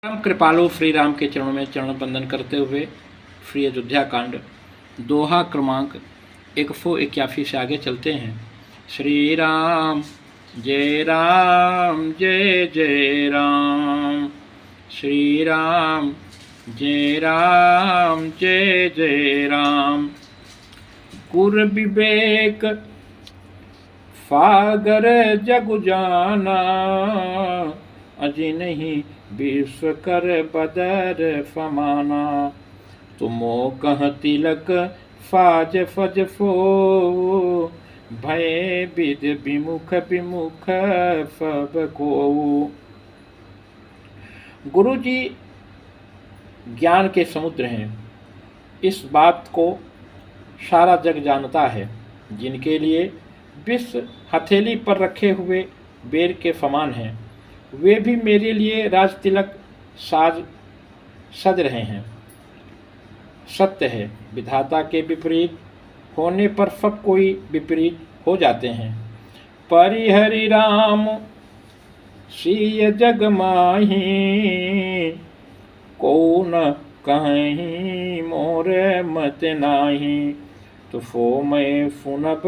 परम कृपालु श्री राम के चरणों में चरण बंदन करते हुए श्री अयोध्या कांड दोहा क्रमांक 181 से आगे चलते हैं। श्री राम जय जय राम, श्री राम जय जय राम। गुर विवेक सागर जग जाना, अजी नहीं विश्व कर बदर फमाना। तुमो कह तिलक फाज फज फो, भय विद विमुख विमुख सब को। गुरु जी ज्ञान के समुद्र हैं, इस बात को सारा जग जानता है। जिनके लिए विश्व हथेली पर रखे हुए बेर के समान हैं, वे भी मेरे लिए राज तिलक सज रहे हैं। सत्य है, विधाता के विपरीत होने पर सब कोई विपरीत हो जाते हैं। परिहरि राम सिय जग माही, को न कहीं मोर मत नाही। तुफो मैं फुनब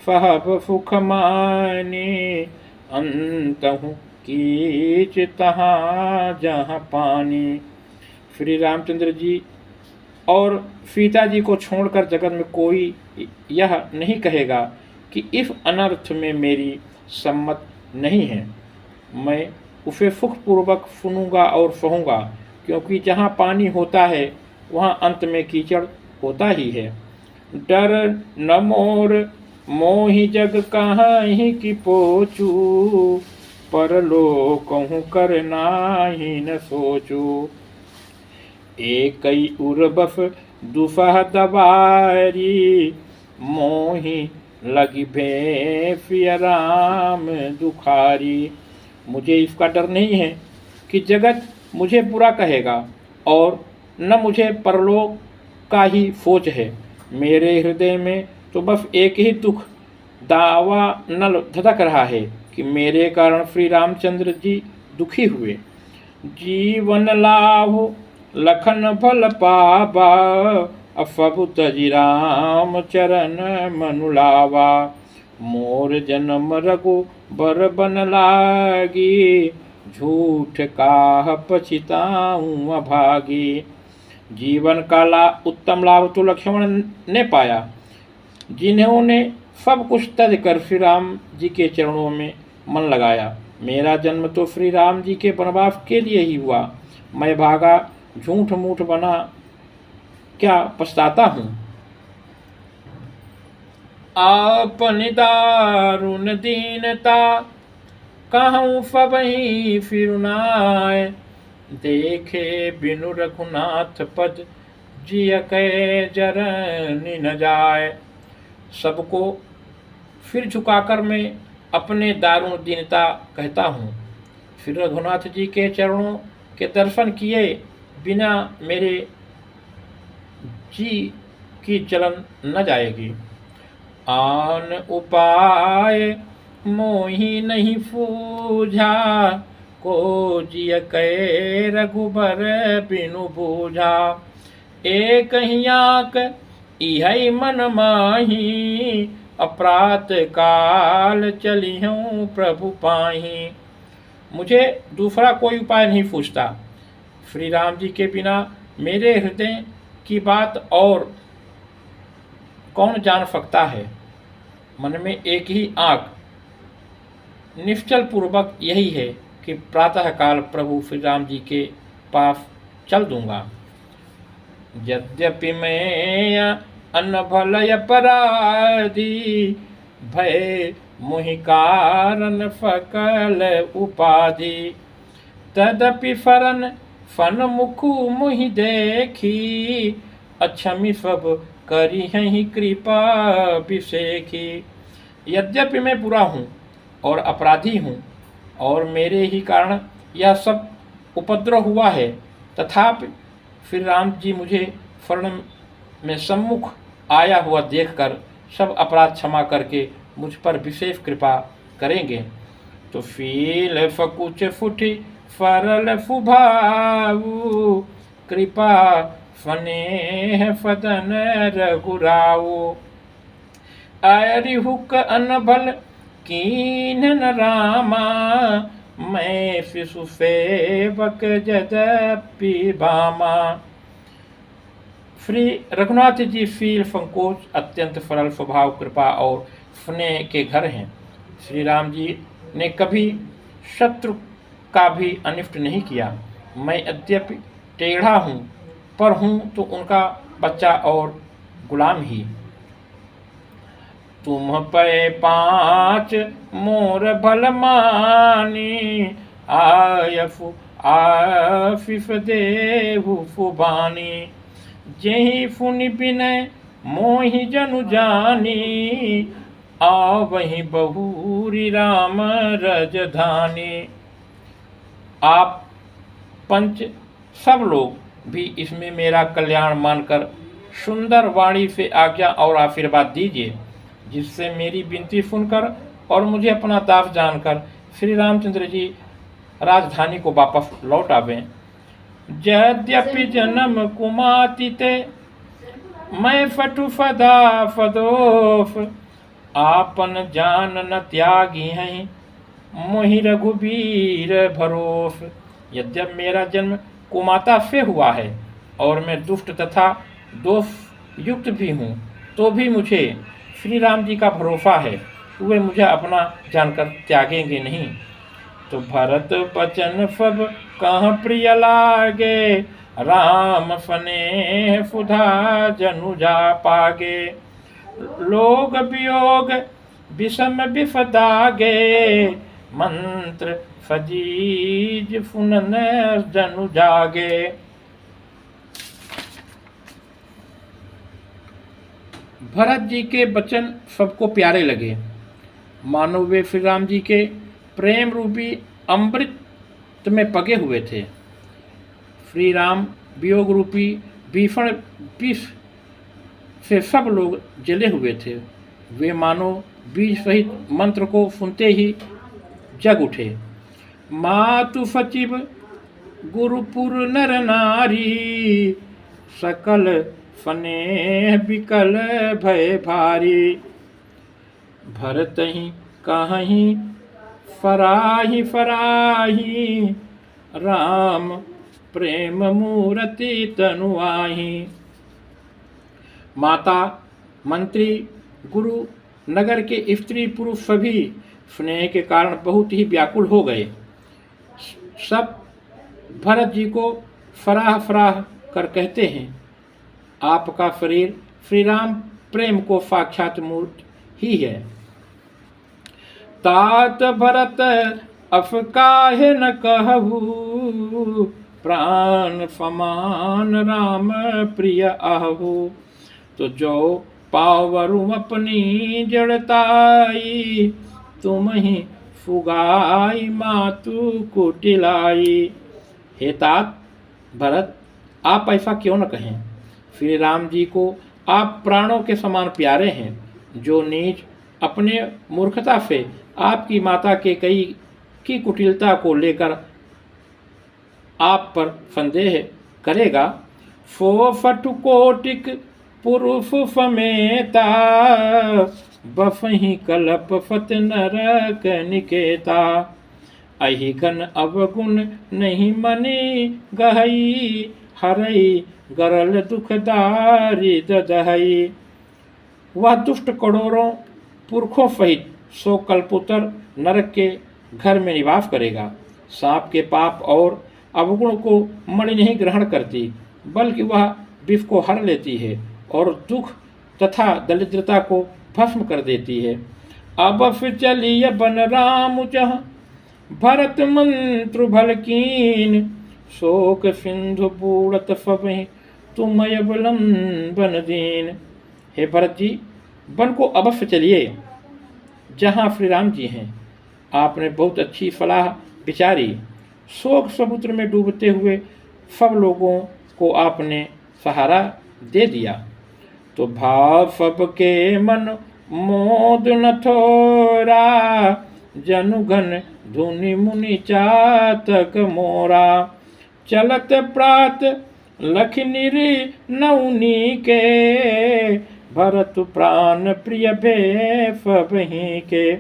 फहब फुख मानी, अंतहु कीच तहाँ जहाँ पानी। श्री रामचंद्र जी और सीता जी को छोड़कर जगत में कोई यह नहीं कहेगा कि इस अनर्थ में मेरी सम्मत नहीं है। मैं उसे सुखपूर्वक सुनूंगा और सहूँगा, क्योंकि जहाँ पानी होता है वहाँ अंत में कीचड़ होता ही है। डर न मोर मोहि जग कहीं की पोचू, परलोकहु कर नाही न सोचू। एकई उर्बफ दुफह दबारी, मोहि लगी भे राम दुखारी। मुझे इसका डर नहीं है कि जगत मुझे बुरा कहेगा, और न मुझे परलोक का ही सोच है। मेरे हृदय में तो बस एक ही दुख दावा नल धधक रहा है कि मेरे कारण श्री रामचंद्र जी दुखी हुए। जीवन लाभ लखन फल पावा, अफबु तजि राम चरण मनुलावा। मोर जन्म रघु बर बन लागी, झूठ काह पछिताऊं अभागी। जीवन का उत्तम लाभ तो लक्ष्मण ने पाया, जिन्होंने सब कुछ तज कर श्री राम जी के चरणों में मन लगाया। मेरा जन्म तो श्री राम जी के वनवास के लिए ही हुआ। मैं भागा झूठ मूठ बना, क्या पछताता हूँ। आपन दारुण दीनता, कहूँ सबही फिरुनाय। देखे बिनु रघुनाथ पद, जिय कै जरनि न जाय। सबको फिर झुकाकर मैं अपने दारुण दीनता कहता हूँ। फिर रघुनाथ जी के चरणों के दर्शन किए बिना मेरे जी की चलन न जाएगी। आन उपाय मोहि नहीं सूझा, को जिय कै रघुबर बिनु बूझा। एक ही आँख इहै मन माही, अपरात काल चलिहूँ प्रभु पाही। मुझे दूसरा कोई उपाय नहीं पूछता। श्री राम जी के बिना मेरे हृदय की बात और कौन जान सकता है। मन में एक ही आँख निश्चल पूर्वक यही है कि प्रातःकाल प्रभु श्री राम जी के पास चल दूंगा। यद्यपि मैं अनभल अपराधी, भय मोहि कारण सकल उपाधि। तदपि फरन फन मुखु मोहि देखी, अक्षमी सब करी हैं कृपा विषेखी। यद्यपि मैं बुरा हूँ और अपराधी हूँ, और मेरे ही कारण यह सब उपद्रव हुआ है, तथापि श्री राम जी मुझे फर्ण में सम्मुख आया हुआ देखकर सब अपराध क्षमा करके मुझ पर विशेष कृपा करेंगे। तो फील फकुच फुटी फरल फुभाऊ, कृपा फनेह फदन रघुराऊ। अरिहुक अनबल कीन्हन रामा, मैं शिशु सेवक जदपि भामा। श्री रघुनाथ जी शील संकोच, अत्यंत सरल स्वभाव, कृपा और स्नेह के घर हैं। श्री राम जी ने कभी शत्रु का भी अनिष्ट नहीं किया। मैं यद्यपि टेढ़ा हूँ, पर हूँ तो उनका बच्चा और गुलाम ही। तुम पे 5 मोर भल मानी, आयफु आफिफ देहु फुबानी। जेहि फुनि बिनय मोहि जनु जानी, आवहि बहुरी राम रजधानी। आप पंच सब लोग भी इसमें मेरा कल्याण मानकर सुंदर वाणी से आज्ञा और आशीर्वाद दीजिए, जिससे मेरी विनती सुनकर और मुझे अपना दास जानकर श्री रामचंद्र जी राजधानी को वापस लौट आवें। यद्यपि जन्म कुमातिते, मैं फटु फदा फदोफ। आपन जान न त्यागी हैं, मोहि रघुबीर भरोस। यद्यप मेरा जन्म कुमाता से हुआ है और मैं दुष्ट तथा दोष युक्त भी हूँ, तो भी मुझे श्री राम जी का भरोसा है, वे मुझे अपना जानकर त्यागेंगे नहीं। तो भरत बचन सब कहाँ प्रिय लागे, राम फने सुधा जनुजा पागे। लोग वियोग विषम विफदागे, मंत्र फजीज फुनन जनु जागे। भरत जी के वचन सबको प्यारे लगे, मानो वे श्री राम जी के प्रेम रूपी अमृत में पगे हुए थे। श्री राम वियोग रूपी भीषण विष से सब लोग जले हुए थे। वे मानो बीज सहित मंत्र को सुनते ही जग उठे। मातु सचिव गुरुपुर नर नारी, सकल फने बिकल भय भारी। भरत ही कहीं फराही फराही, राम प्रेम मूर्ति तनुआही। माता, मंत्री, गुरु, नगर के स्त्री पुरुष सभी स्नेह के कारण बहुत ही व्याकुल हो गए। सब भरत जी को फराह फराह कर कहते हैं, आपका शरीर श्री राम प्रेम को साक्षात मूर्त ही है। तात भरत अफ काहे न कहू, प्राण समान राम प्रिय आहू। तो जो पावरु अपनी जड़ताई, तुम ही फुगाई मातु कुटिलाई। हे तात भरत, आप ऐसा क्यों न कहें। श्री राम जी को आप प्राणों के समान प्यारे हैं। जो नीच अपने मूर्खता से आपकी माता के कई की कुटिलता को लेकर आप पर संदेह करेगा, सो फट कोटिक पुरुष समेता, बफही कलप फत नरक निकेता। अहिकन अवगुण नहीं मनी गहई, हरई गरल दुखदारी ददहई। वह दुष्ट करोड़ों पुरखों सहित 100 कल्पोत्तर नरक के घर में निवास करेगा। सांप के पाप और अवगुण को मणि नहीं ग्रहण करती, बल्कि वह विष को हर लेती है और दुख तथा दरिद्रता को भस्म कर देती है। अब चलिए बन राम जहाँ, भरत मंत्र भल कीन। शोक सिंधु बूढ़त सबहि, तुम अवलंबन दीन। हे भरत जी, वन को अवश्य चलिए जहाँ श्री राम जी हैं। आपने बहुत अच्छी सलाह विचारी। शोक समुद्र में डूबते हुए सब लोगों को आपने सहारा दे दिया। तो भाव सबके मन मोद न थोरा, जनु घन धुनि मुनि चातक मोरा। चलत प्रात लख निर नौनी के, भरत प्राण प्रिय भेफ बही के।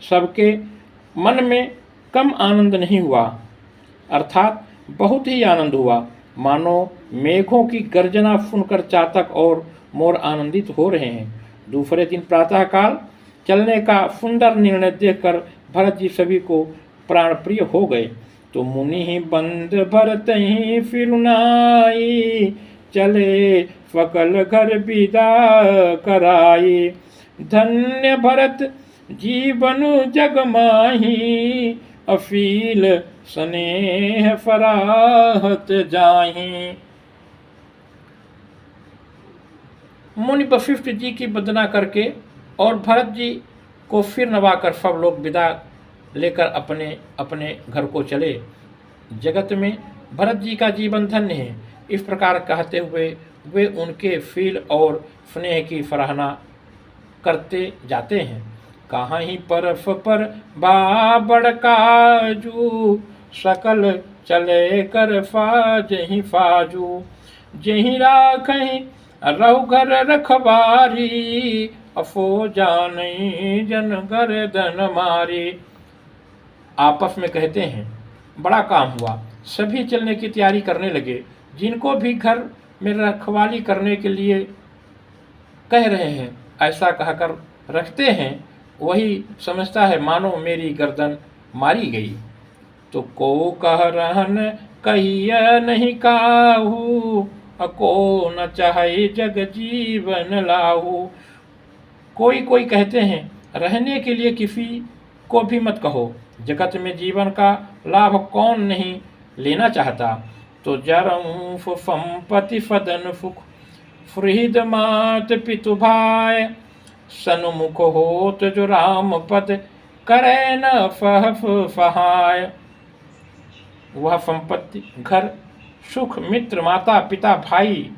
सबके मन में कम आनंद नहीं हुआ, अर्थात बहुत ही आनंद हुआ, मानो मेघों की गर्जना सुनकर चातक और मोर आनंदित हो रहे हैं। दूसरे दिन प्रातःकाल चलने का सुंदर निर्णय देखकर भरत जी सभी को प्राण प्रिय हो गए। तो मुनि ही बंद भरत ही फिरुनाई, चले सकल घर विदा कराई। धन्य भरत जीवन जग माही, अफील स्नेह फराहत जाही। मुनि वशिष्ठ जी की वंदना करके और भरत जी को फिर नवाकर सब लोग विदा लेकर अपने अपने घर को चले। जगत में भरत जी का जीवन धन्य है, इस प्रकार कहते हुए वे उनके फील और स्नेह की सराहना करते जाते हैं। कहाँ ही परफ पर बाबड़ काजू, सकल चले कर फाज ही फाजू। जही राखहीं रहु घर रखवारी, अफो जानी जन गर्दन मारी। आपस में कहते हैं, बड़ा काम हुआ। सभी चलने की तैयारी करने लगे। जिनको भी घर में रखवाली करने के लिए कह रहे हैं, ऐसा कहकर रखते हैं, वही समझता है मानो मेरी गर्दन मारी गई। तो को कह रहन कहिया नहीं काहू, को न चाहे जग जीवन लाहू। कोई कोई कहते हैं, रहने के लिए किसी को भी मत कहो, जगत में जीवन का लाभ कौन नहीं लेना चाहता। तो जरऊफ संपत्ति सदन सुख, सुहृद मात पितु भाई, सन्मुख होत जो राम पद करे न सहफ सहाय। वह संपत्ति, घर, सुख, मित्र, माता पिता, भाई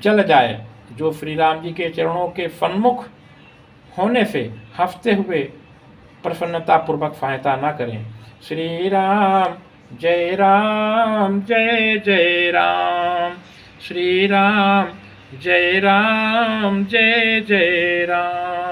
जल जाए जो श्री राम जी के चरणों के सन्मुख होने से हंसते हुए प्रसन्नता पूर्वक सहायता न करें। श्री राम जय राम जय जय राम, श्री राम जय राम जय जय राम।